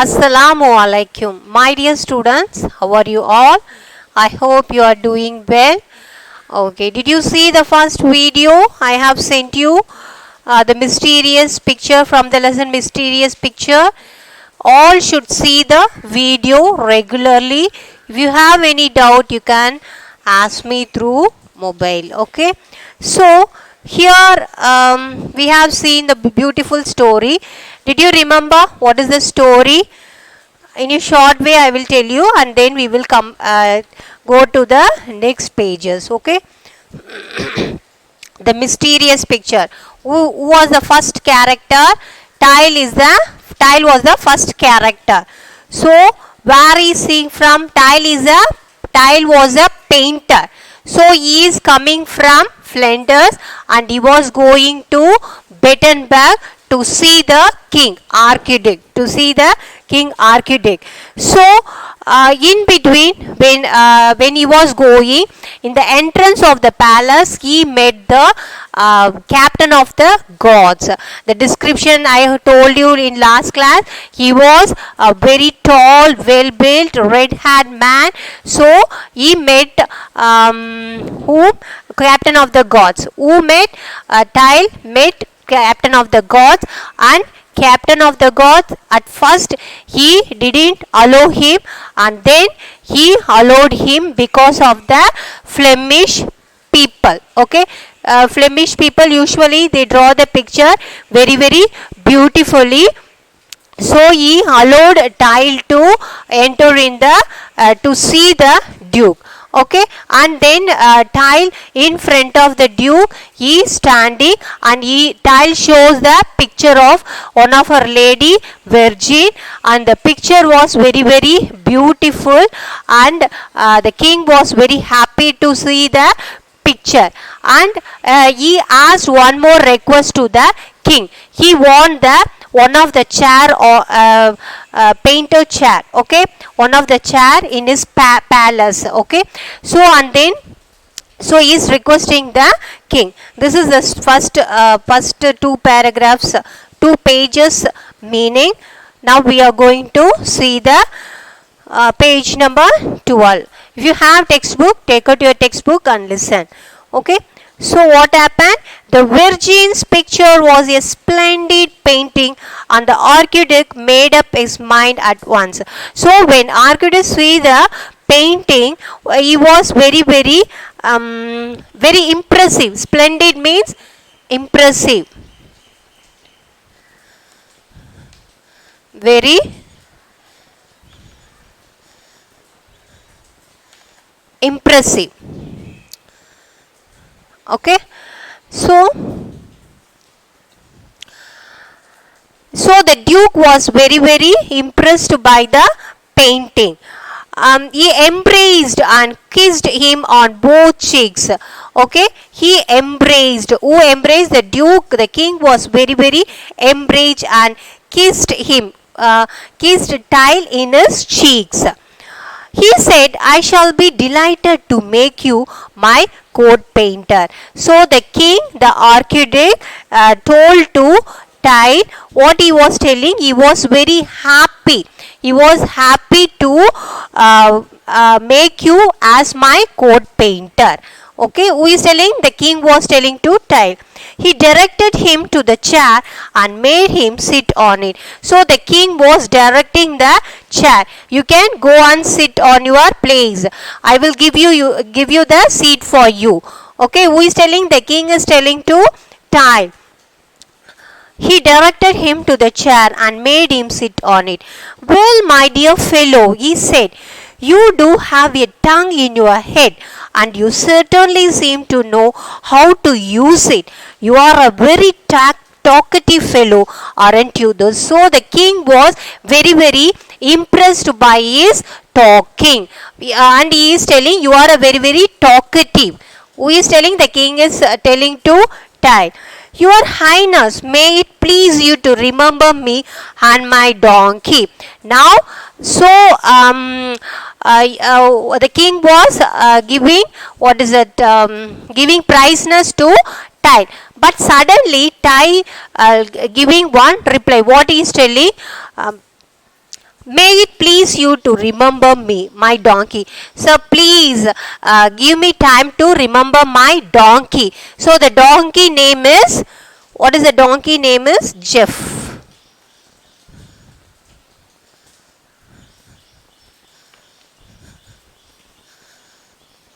Assalamu alaikum. My dear students, how are you all? I hope you are doing well. Okay, did you see the first video I have sent you? The mysterious picture from the lesson mysterious picture. All should see the video regularly. If you have any doubt, you can ask me through mobile. Okay, so here we have seen the beautiful story. Did you remember what is the story? In a short way I will tell you, and then we will come go to the next pages. Okay. The mysterious picture. Who was the first character? Tile was the first character. So where is he from? Tile was a painter. So he is coming from Flanders and he was going to Bettenberg to see the king architect. So in between, when he was going in the entrance of the palace, he met the captain of the gods. The description I told you in last class. He was a very tall, well built, red haired man. So he met whom? Captain of the gods. Who met? Tile met captain of the gods, and captain of the gods at first he didn't allow him, and then he allowed him because of the Flemish people. Okay, Flemish people usually they draw the picture very beautifully. So he allowed Tile to enter in the to see the duke. Okay, and then Tile in front of the duke, he is standing, and Tile shows the picture of one of her lady virgin, and the picture was very beautiful, and the king was very happy to see the picture, and he asked one more request to the king. He want the one of the chair or painter chair. Okay, one of the chair in his palace. Okay, so and then so he is requesting the king. This is the first two paragraphs, 2 pages meaning. Now we are going to see the page number 12. If you have textbook, take out your textbook and listen. Okay, so what happened? The Virgin's picture was a splendid painting, and the architect made up his mind at once. So when architect see the painting, he was very impressive. Splendid means impressive. Very impressive. Okay, so the duke was very impressed by the painting. He embraced and kissed him on both cheeks. Okay, he embraced. Who embraced? The duke. The king was very embraced and kissed him. Kissed Tile in his cheeks. He said, I shall be delighted to make you my court painter. So the king, the architect, told to Tile what he was telling. He was very happy. He was happy to make you as my court painter. Okay, who is telling? The king was telling to Tile. He directed him to the chair and made him sit on it. So the king was directing the chair. You can go and sit on your place. I will give you the seat for you. Okay, who is telling? The king is telling to Tile. He directed him to the chair and made him sit on it. Well, my dear fellow, he said, you do have a tongue in your head, and you certainly seem to know how to use it. You are a very talkative fellow, aren't you? So the king was very impressed by his talking, and he is telling, you are a very talkative. Who is telling? The king is telling to Tile. Your Highness, may it please you to remember me and my donkey. Now, so the king was giving giving priceness to Tile, but suddenly Tile giving one reply. What he is telling? May it please you to remember me, my donkey. So please give me time to remember my donkey. So the donkey name is, what is the donkey name is? Jeff.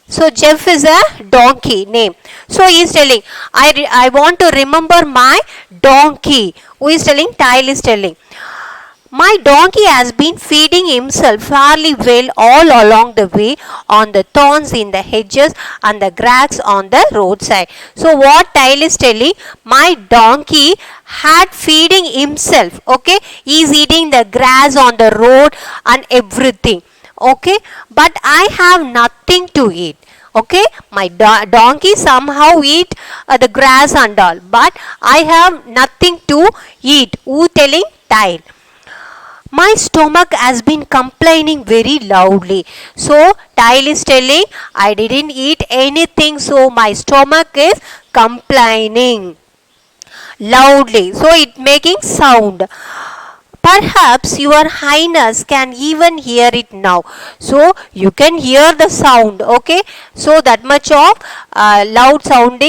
So Jeff is a donkey name. So he is telling, I want to remember my donkey. Who is telling? Tile is telling. My donkey has been feeding himself fairly well all along the way on the thorns in the hedges and the grass on the roadside. So what Tile is telling, my donkey had feeding himself. Okay, he is eating the grass on the road and everything. Okay, but I have nothing to eat. Okay, my donkey somehow eat the grass and all, but I have nothing to eat. Who telling? Tile. My stomach has been complaining very loudly. So Tile is telling, I didn't eat anything, so my stomach is complaining loudly. So it making sound. Perhaps your highness can even hear it now. So you can hear the sound. Okay, so that much of loud sound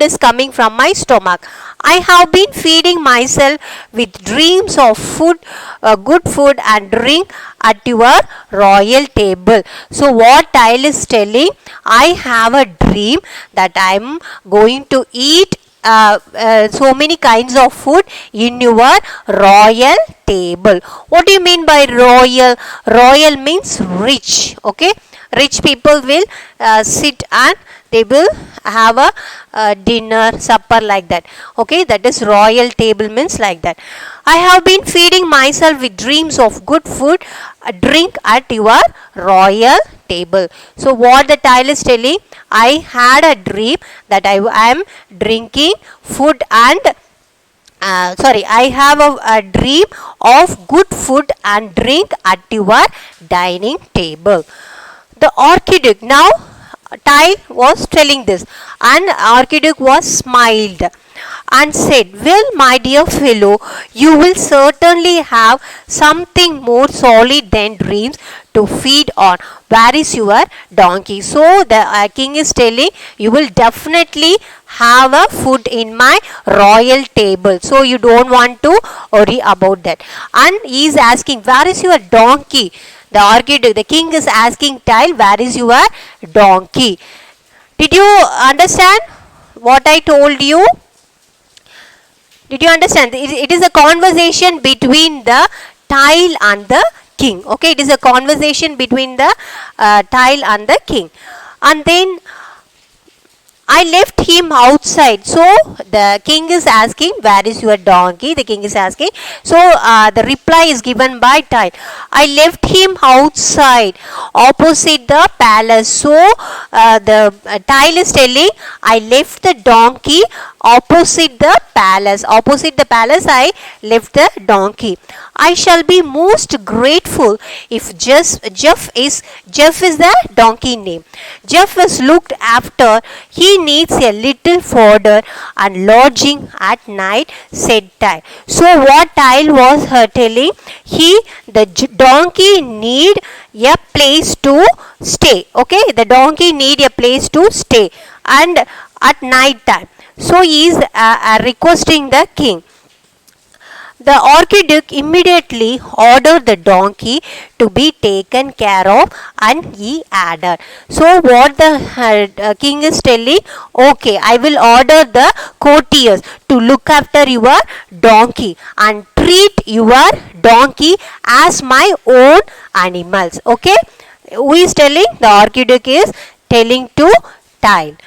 is coming from my stomach. I have been feeding myself with dreams of food, good food and drink at your royal table. So what Tile is telling, I have a dream that I am going to eat so many kinds of food in your royal table. What do you mean by royal? Royal means rich. Okay, rich people will sit and they will have a dinner, supper like that. Okay, that is royal table means like that. I have been feeding myself with dreams of good food, drink at your royal table. So what the Tile is telling, I had a dream that I am drinking food and I have a dream of good food and drink at your dining table. The Archduke, now Tile was telling this, and Archduke was smiled and said, well, my dear fellow, you will certainly have something more solid than dreams to feed on. Where is your donkey? So the king is telling, you will definitely have a food in my royal table. So you don't want to worry about that. And he is asking, where is your donkey? The Archduke, the king is asking Tile, where is your donkey? Did you understand what I told you? Did you understand? It is a conversation between the Tile and the king. Okay, it is a conversation between the Tile and the king. And then I left him outside. So the king is asking, where is your donkey? The king is asking. So the reply is given by Tile. I left him outside opposite the palace. So the Tile is telling, I left the donkey opposite the palace. Opposite the palace I left the donkey. I shall be most grateful if Jeff is the donkey name. Jeff is looked after. He needs a little fodder and lodging at night, said Tile. So what Tile was telling, the donkey need a place to stay. Okay, the donkey need a place to stay and at night time. So he is requesting the king. The Archduke immediately ordered the donkey to be taken care of, and he added. So what the king is telling, okay, I will order the courtiers to look after your donkey and treat your donkey as my own animals. Okay, who is telling? The Archduke is telling to Tile.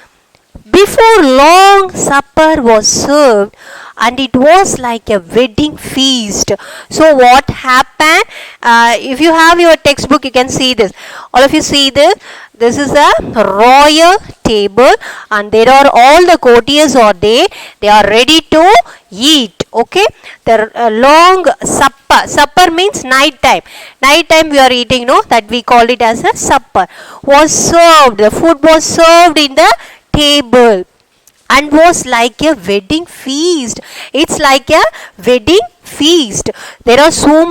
Before long, supper was served and it was like a wedding feast. So what happened? If you have your textbook, you can see this. All of you see this. This is a royal table and there are all the courtiers are there. They are ready to eat. Okay, the long supper. Supper means night time. Night time we are eating, no? That we call it as a supper. Was served. The food was served in the table and was like a wedding feast. It's like a wedding feast. There are so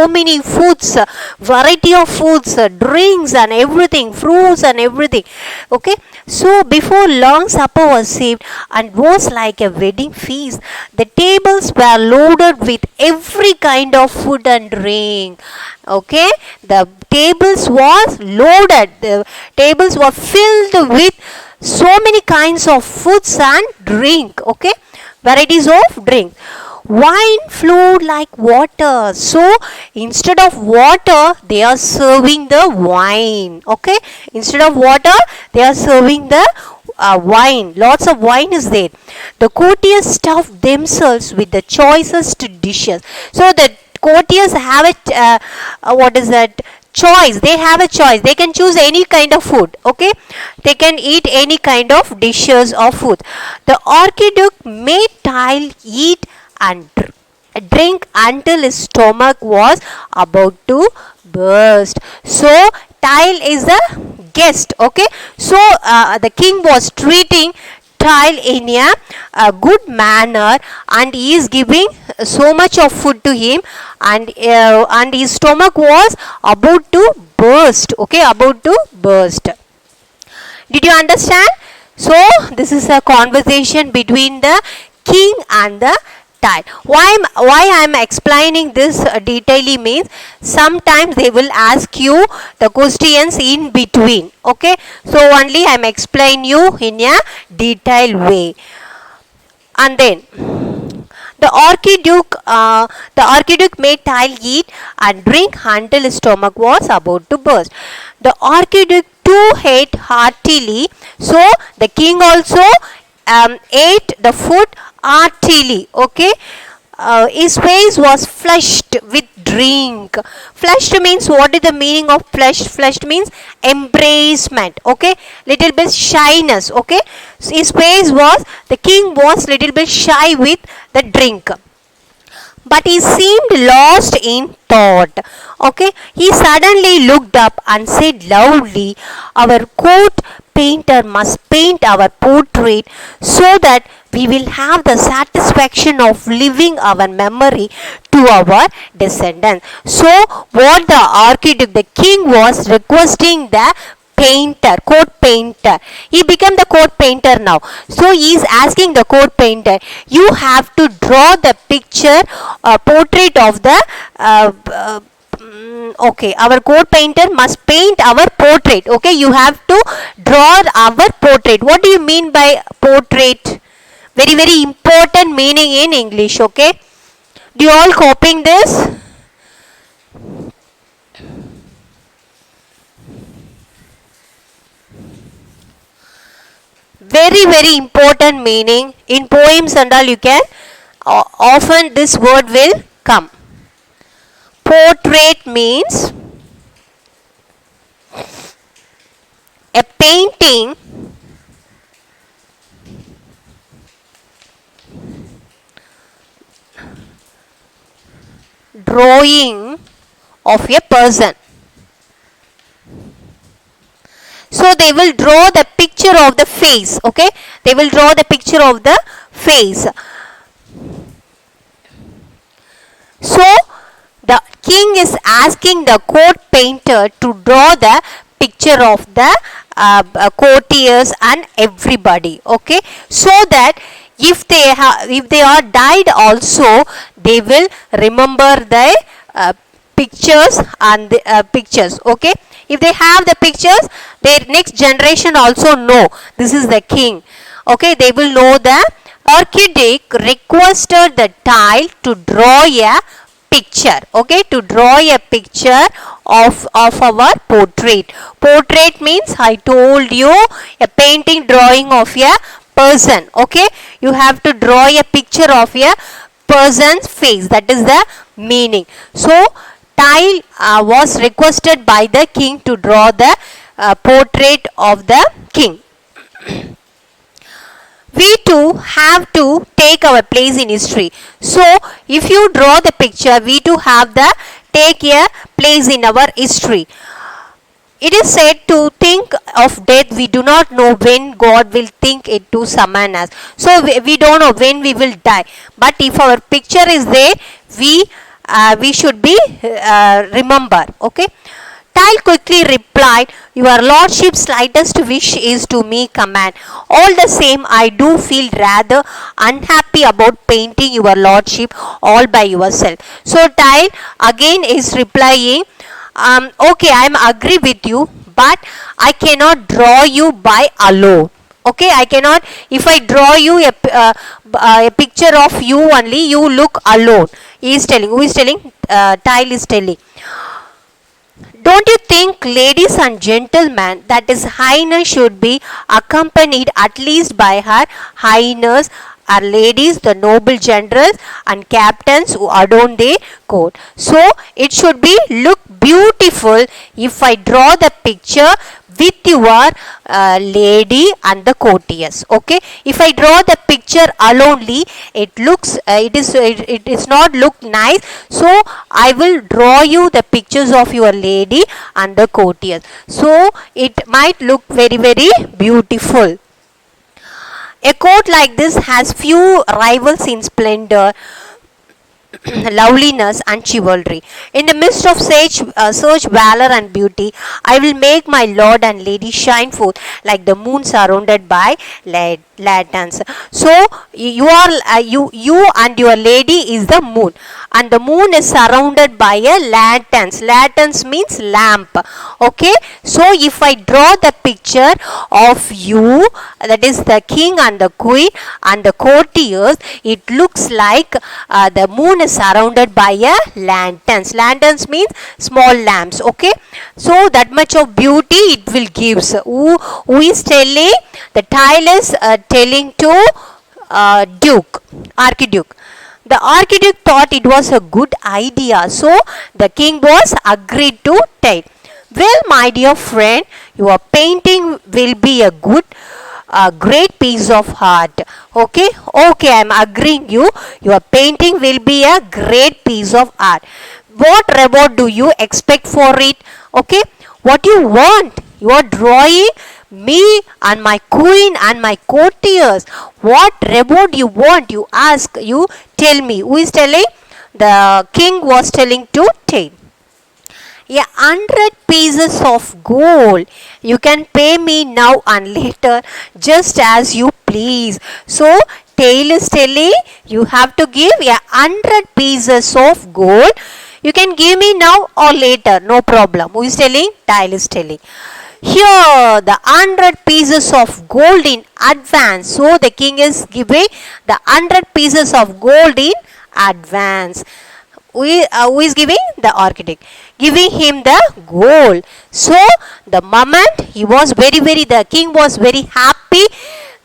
many foods, variety of foods, drinks and everything, fruits and everything. Okay, so before long supper was served and was like a wedding feast. The tables were loaded with every kind of food and drink. Okay, the tables was loaded. The tables were filled with so many kinds of foods and drink. Okay, varieties of drink. Wine flowed like water. So instead of water, they are serving the wine. Okay, instead of water, they are serving the wine. Lots of wine is there. The courtiers stuffed themselves with the choicest dishes. So the courtiers have a what is that? Choice. They have a choice. They can choose any kind of food. Okay, they can eat any kind of dishes or food. The archduke made Tile eat and drink until his stomach was about to burst. So Tile is a guest. Okay, so the king was treating Tile in a good manner, and he is giving so much of food to him, and his stomach was about to burst. Okay, about to burst. Did you understand? So this is a conversation between the king and the Tile. Why I am explaining this detailedly means sometimes they will ask you the questions in between. Okay, so only I am explaining you in a detailed way. And then the archduke made Tile eat and drink until his stomach was about to burst. The archduke too ate heartily, so the king also ate the food heartily. Okay, his face was flushed with drink. Flushed means, what is the meaning of flushed? Flushed means embracement. Okay, little bit shyness. Okay, so his face was, the king was little bit shy with the drink, but he seemed lost in thought. Okay, he suddenly looked up and said loudly, "Our court painter must paint our portrait so that we will have the satisfaction of living our memory to our descendants." So what the archduke, the king, was requesting the painter, court painter. He became the court painter now. So he is asking the court painter, you have to draw the picture, portrait of the okay, our court painter must paint our portrait. Okay, you have to draw our portrait. What do you mean by portrait? Very important meaning in English. Okay, do you all copying this? Very important meaning in poems and all. You can often this word will come. Portrait means a painting drawing of a person. So they will draw the picture of the face. Okay, they will draw the picture of the face. So the king is asking the court painter to draw the picture of the courtiers and everybody. Okay, so that if they are died also, they will remember the pictures and the pictures. Okay, if they have the pictures, their next generation also know this is the king. Okay, they will know. The architect requested the Tile to draw a picture. Okay, to draw a picture of our portrait. Portrait means, I told you, a painting drawing of a person. Okay, you have to draw a picture of a person's face. That is the meaning. So Tile was requested by the king to draw the portrait of the king. We too have to take our place in history. So if you draw the picture, we too have the take a place in our history. It is said to think of death, we do not know when God will think it to summon us. So we don't know when we will die. But if our picture is there, we should be remember. Okay. Tile quickly replied, "Your lordship's slightest wish is to me command. All the same, I do feel rather unhappy about painting your lordship all by yourself." So Tile again is replying, okay, I am agree with you, but I cannot draw you by alone. Okay, I cannot. If I draw you a picture of you only, you look alone. He is telling. Who is telling? Tile is telling. Don't you think, ladies and gentlemen, that His Highness should be accompanied at least by Her Highness, our ladies, the noble generals and captains who adorn their court? So it should be look beautiful if I draw the picture with your lady and the courtiers. Okay, if I draw the picture alonely, it looks it is not look nice. So I will draw you the pictures of your lady and the courtiers, so it might look very beautiful. A court like this has few rivals in splendor, loveliness and chivalry. In the midst of such valor and beauty, I will make my lord and lady shine forth like the moon surrounded by lanterns. So you and your lady is the moon, and the moon is surrounded by a lanterns. Lanterns means lamp. Okay, so if I draw the picture of you, that is the king and the queen and the courtiers, it looks like the moon is surrounded by a lanterns. Lanterns means small lamps. Okay, so that much of beauty it will gives. Who is telling? The Tile is telling to Archduke. The Archduke thought it was a good idea, so the king was agreed to take. Well, my dear friend, your painting will be a great piece of art. Okay, I am agreeing you. Your painting will be a great piece of art. What reward do you expect for it? Okay, what you want? You are drawing me and my queen and my courtiers. What reward you want? You ask. You tell me. Who is telling? The king was telling to Tale. 100 pieces of gold. You can pay me now and later, just as you please. So Tale is telling you have to give 100 pieces of gold. You can give me now or later, no problem. Who is telling? Tale is telling. Here the 100 pieces of gold in advance. So the king is giving the 100 pieces of gold in advance. Who is giving? The architect. Giving him the gold. So the moment the king was very happy.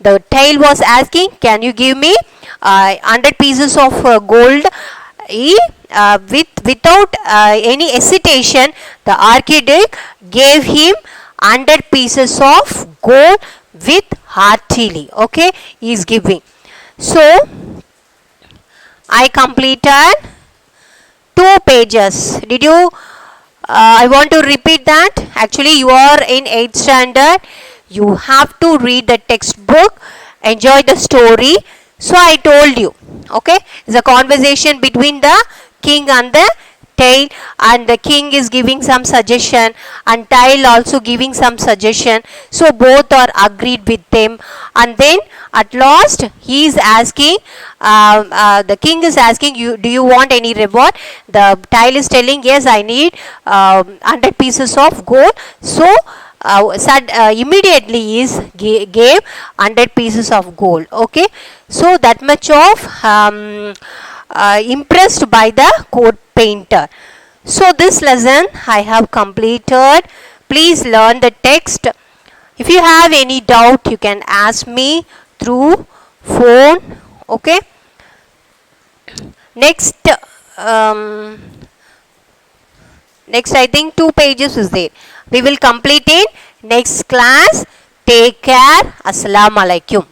The Tale was asking, can you give me 100 pieces of gold? Without any hesitation, the architect gave him 100 pieces of gold with heartily. Okay, he is giving. So I completed 2 pages. Did you? I want to repeat that. Actually, you are in 8th standard. You have to read the textbook, enjoy the story. So I told you. Okay, it's a conversation between the king and the Tale, and the king is giving some suggestion and Tale also giving some suggestion. So both are agreed with them, and then at last he is asking, the king is asking, you, do you want any reward? The Tale is telling, yes, I need 100 pieces of gold. So immediately is gave 100 pieces of gold. Okay, so that much of impressed by the court painter. So this lesson I have completed. Please learn the text. If you have any doubt, you can ask me through phone. Okay, next I think 2 pages is there. We will complete in next class. Take care. Assalamu alaikum.